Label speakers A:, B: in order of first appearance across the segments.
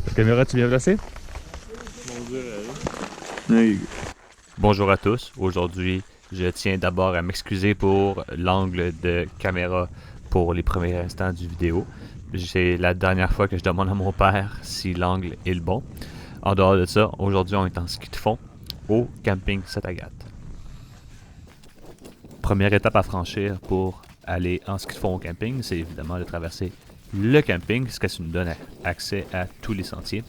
A: La caméra, tu bien placée? Bonjour à tous. Aujourd'hui, je tiens d'abord à m'excuser pour l'angle de caméra pour les premiers instants du vidéo. C'est la dernière fois que je demande à mon père si l'angle est le bon. En dehors de ça, aujourd'hui, on est en ski de fond au camping Saint-Agathe. Première étape à franchir pour aller en ski de fond au camping, c'est évidemment de traverser le camping, ce qui nous donne accès à tous les sentiers.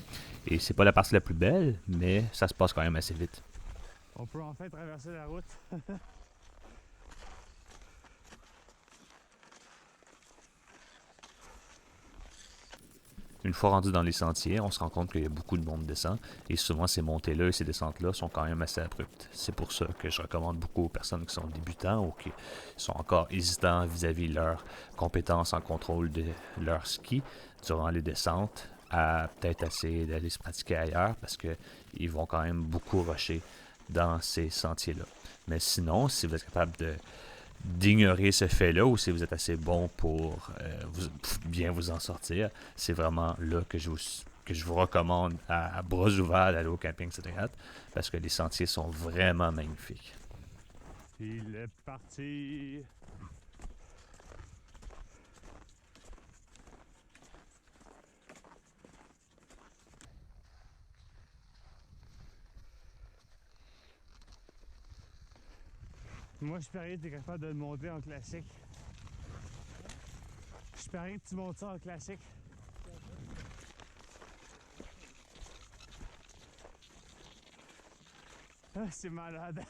A: Et c'est pas la partie la plus belle, mais ça se passe quand même assez vite.
B: On peut enfin traverser la route.
A: Une fois rendu dans les sentiers, on se rend compte qu'il y a beaucoup de monde descend et souvent ces montées-là et ces descentes-là sont quand même assez abruptes. C'est pour ça que je recommande beaucoup aux personnes qui sont débutants ou qui sont encore hésitants vis-à-vis de leurs compétences en contrôle de leur ski durant les descentes à peut-être essayer d'aller se pratiquer ailleurs parce qu'ils vont quand même beaucoup rusher dans ces sentiers-là. Mais sinon, si vous êtes capable d'ignorer ce fait-là ou si vous êtes assez bon pour bien vous en sortir, c'est vraiment là que je vous recommande à bras ouverts d'aller au camping Saint-Agathe parce que les sentiers sont vraiment magnifiques.
B: Il est parti. Moi, je parie que tu es capable de le monter en classique. Je parie que tu montes ça en classique. Ah, c'est malade.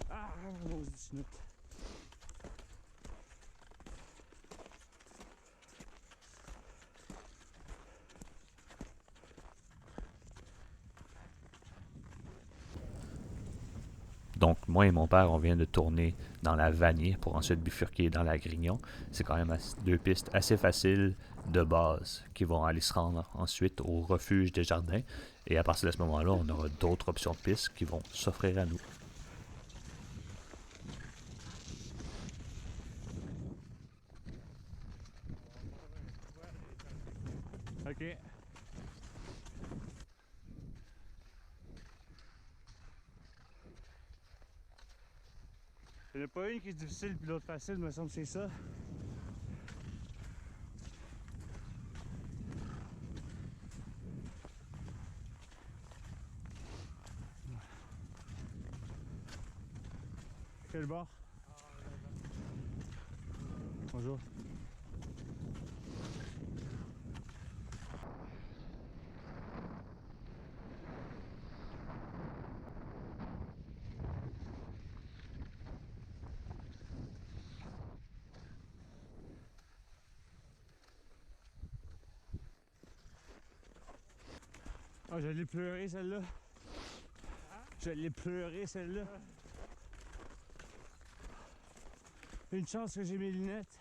B: Ah, mon Dieu.
A: Donc, moi et mon père, on vient de tourner dans la Vanier pour ensuite bifurquer dans la Grignon. C'est quand même deux pistes assez faciles de base qui vont aller se rendre ensuite au refuge des jardins. Et à partir de ce moment-là, on aura d'autres options de pistes qui vont s'offrir à nous.
B: OK. Il n'y en a pas une qui est difficile puis l'autre facile, me semble que c'est ça. Quel bord? Bonjour. Oh, je l'ai pleuré celle-là. Je l'ai pleuré celle-là. Une chance que j'ai mes lunettes.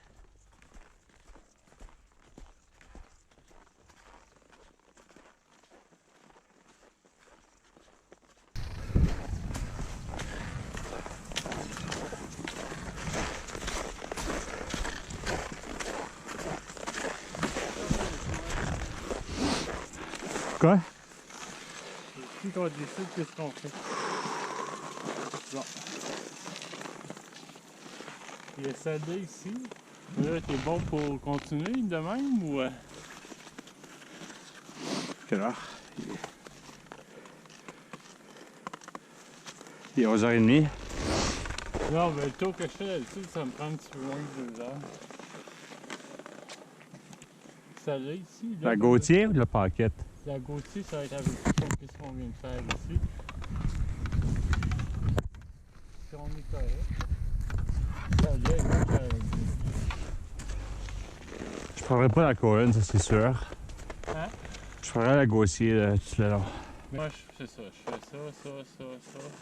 B: Quoi?
C: Puis qu'on décide qu'est-ce qu'on fait. Bon. Il y a celle-là ici. Là, t'es bon pour continuer de même ou...
B: Quelle heure? Il est 11h30.
C: Non, mais le tour que je fais là-dessus, ça me prend un petit peu moins de 2 heures. Celle-là ici. Là,
B: La Gautier ou la Paquette?
C: La Gautier, ça va être avec ce qu'on vient de faire ici. Si on est correct. Celle-là est moins correcte.
B: Je prendrais pas la Cohen, ça c'est sûr.
C: Hein?
B: Je prendrais la Gautier là, tout le long.
C: Moi, je fais ça. Je fais ça.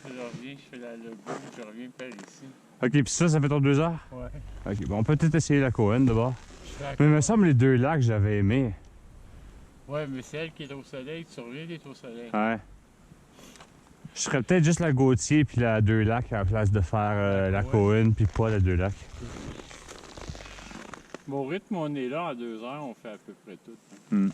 C: Puis je reviens, je fais la logo, je reviens par ici.
B: Ok, puis ça fait ton 2 heures?
C: Ouais.
B: Ok, bon, on peut peut-être essayer la Cohen d'abord.
C: Mais
B: Mais il me semble les deux lacs, j'avais aimé.
C: Ouais, mais c'est elle qui est au soleil, tu reviens d'être au soleil.
B: Ouais. Je ferais peut-être juste la Gautier puis la Deux Lacs à la place de faire la Cohen puis pas la Deux Lacs.
C: Mon rythme, on est là à 2 heures, on fait à peu près tout.
B: Hmm.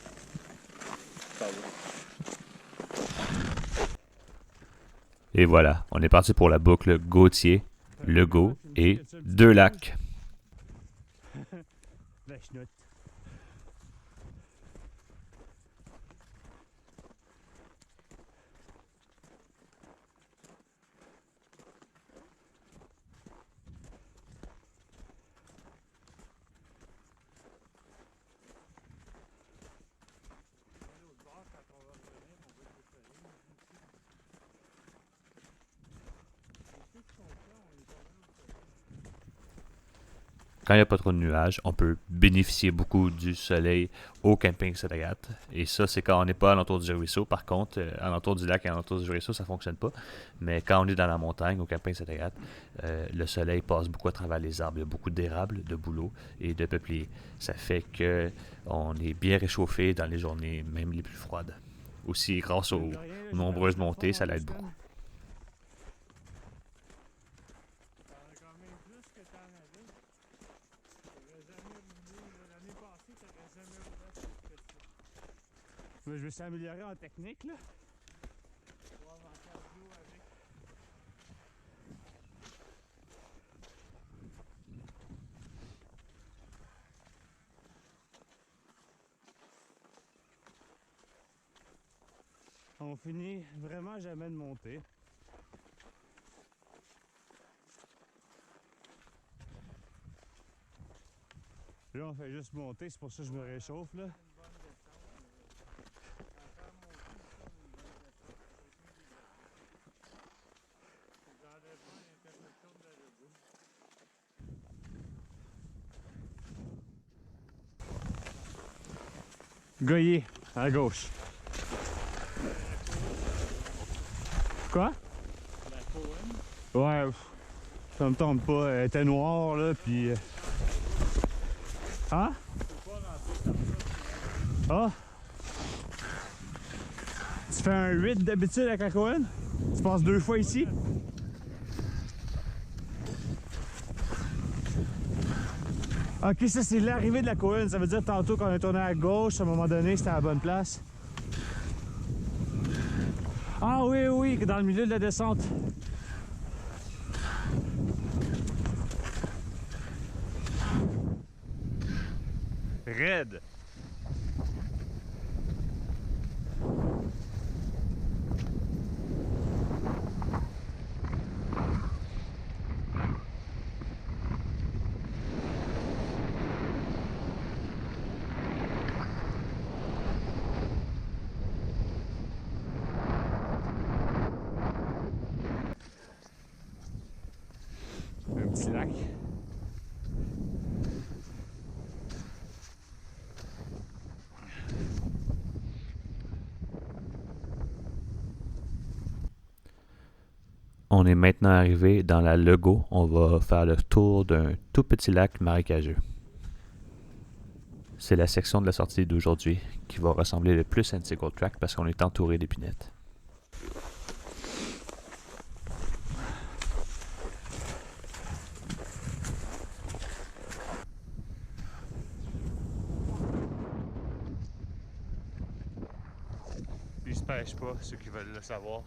A: Et voilà, on est parti pour la boucle Gauthier, Legault et Deux Lacs.
B: La chenoute.
A: Quand il n'y a pas trop de nuages, on peut bénéficier beaucoup du soleil au camping Sainte-Agathe. Et ça, c'est quand on n'est pas alentour du ruisseau. Par contre, alentour du lac et alentour du ruisseau, ça ne fonctionne pas. Mais quand on est dans la montagne, au camping Sainte-Agathe, le soleil passe beaucoup à travers les arbres. Il y a beaucoup d'érables, de bouleaux et de peupliers. Ça fait que on est bien réchauffé dans les journées, même les plus froides. Aussi, grâce aux nombreuses montées, ça l'aide beaucoup.
B: Je vais s'améliorer en technique, là. On finit vraiment jamais de monter. Là, on fait juste monter, c'est pour ça que je me réchauffe, là. Goyer, à gauche. Quoi? Ouais, ça me tente pas. Elle était noire, là, puis... Hein? Ah! Tu fais un 8 d'habitude avec la Cohen? Tu passes 2 fois ici? Ok, ça c'est l'arrivée de la Cohen. Ça veut dire tantôt qu'on est tourné à gauche, à un moment donné, c'était à la bonne place. Ah oui, oui, dans le milieu de la descente. Raide. Un petit lac.
A: On est maintenant arrivé dans la Legault. On va faire le tour d'un tout petit lac marécageux. C'est la section de la sortie d'aujourd'hui qui va ressembler le plus à une single track parce qu'on est entouré d'épinettes.
B: Ils se pêchent pas, ceux qui veulent le savoir.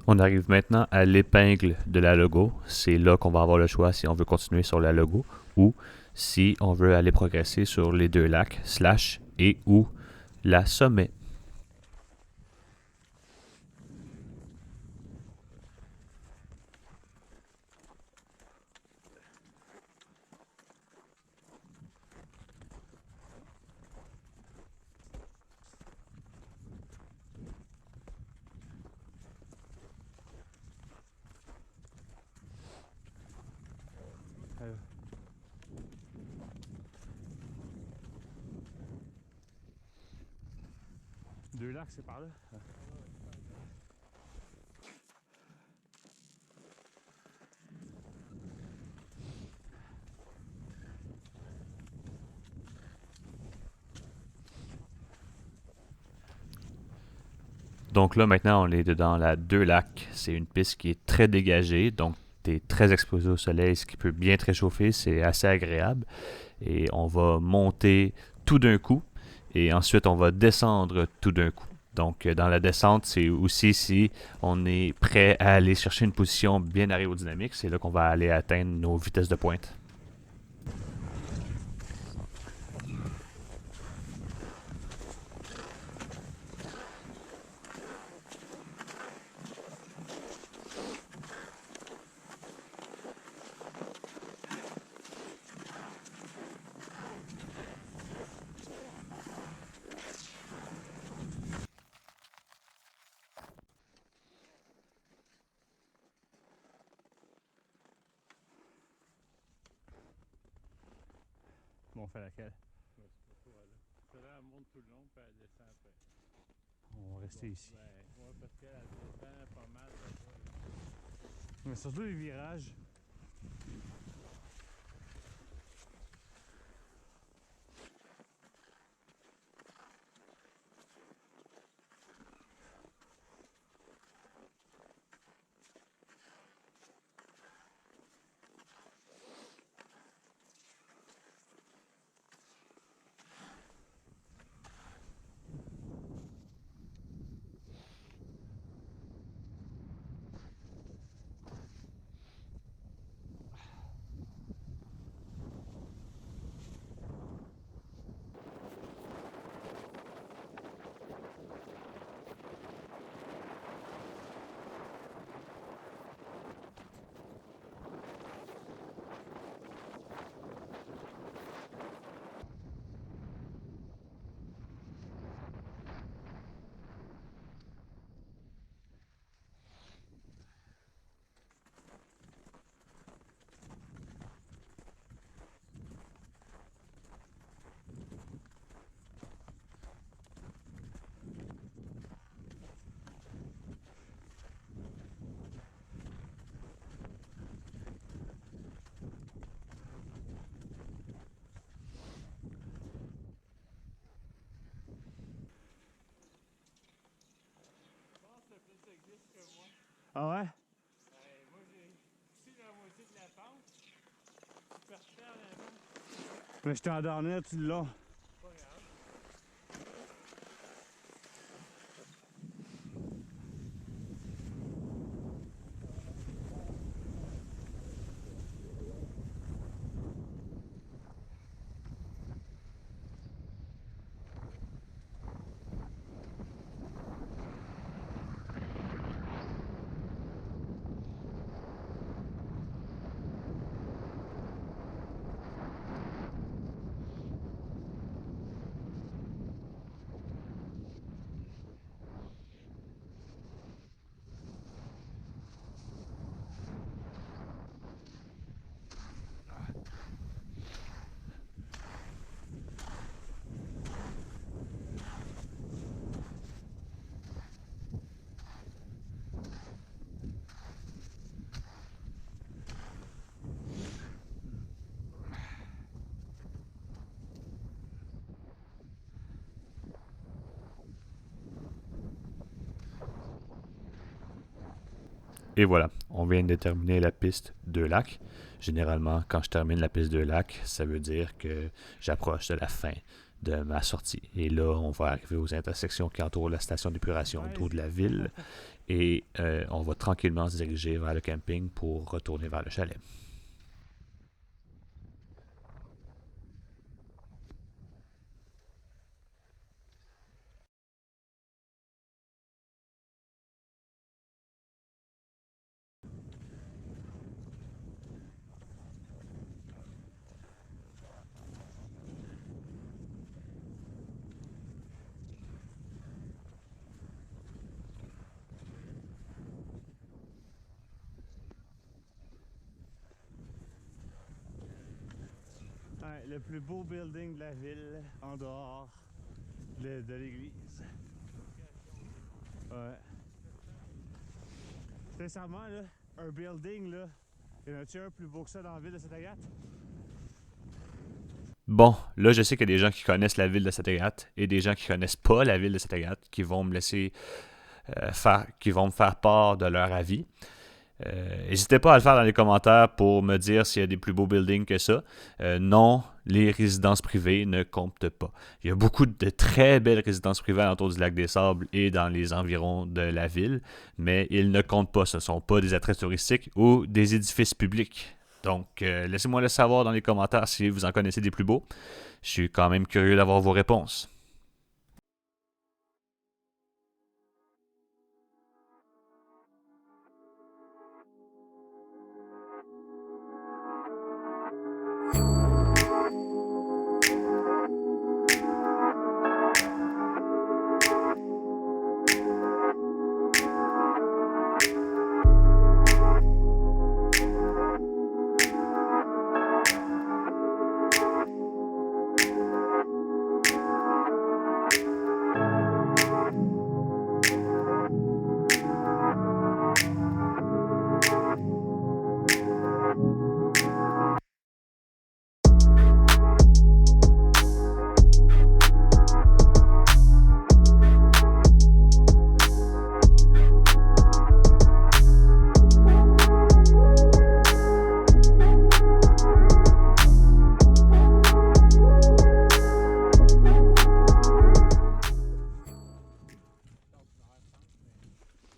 A: On arrive maintenant à l'épingle de la Legault. C'est là qu'on va avoir le choix si on veut continuer sur la Legault ou si on veut aller progresser sur les deux lacs, slash et ou la sommet.
B: Deux lacs, c'est par là.
A: Donc là, maintenant, on est dans la Deux Lacs. C'est une piste qui est très dégagée, donc tu es très exposé au soleil, ce qui peut bien te réchauffer. C'est assez agréable. Et on va monter tout d'un coup, et ensuite on va descendre tout d'un coup. Donc, dans la descente, c'est aussi si on est prêt à aller chercher une position bien aérodynamique, c'est là qu'on va aller atteindre nos vitesses de pointe.
B: Bon, on fait laquelle?
C: Celle-là, elle monte tout le long, puis elle descend après.
B: On va rester ici.
C: Ben, ouais, parce qu'elle descend pas mal là-bas.
B: Mais surtout les virages. Ah ouais?
C: Moi, j'ai poussé la moitié de la pente. Je partais en avant.
B: Mais je t'ai endormi tout le long.
C: Pas grave.
A: Et voilà, on vient de terminer la piste 2 lacs. Généralement, quand je termine la piste 2 lacs, ça veut dire que j'approche de la fin de ma sortie. Et là, on va arriver aux intersections qui entourent la station d'épuration d'eau de la ville. Et on va tranquillement se diriger vers le camping pour retourner vers le chalet.
B: Ouais, le plus beau building de la ville, en dehors de l'église. Ouais. Sincèrement, là, un building, là, y en a-tu un plus beau que ça dans la ville de Sainte-Agathe?
A: Bon, là, je sais qu'il y a des gens qui connaissent la ville de Sainte-Agathe et des gens qui connaissent pas la ville de Sainte-Agathe qui vont me laisser qui vont me faire part de leur avis. N'hésitez pas à le faire dans les commentaires pour me dire s'il y a des plus beaux buildings que ça. Non, les résidences privées ne comptent pas. Il y a beaucoup de très belles résidences privées autour du lac des Sables et dans les environs de la ville, mais ils ne comptent pas. Ce ne sont pas des attraits touristiques ou des édifices publics. Donc, laissez-moi le savoir dans les commentaires si vous en connaissez des plus beaux. Je suis quand même curieux d'avoir vos réponses.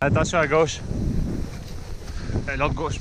B: Attention à gauche. L'autre gauche.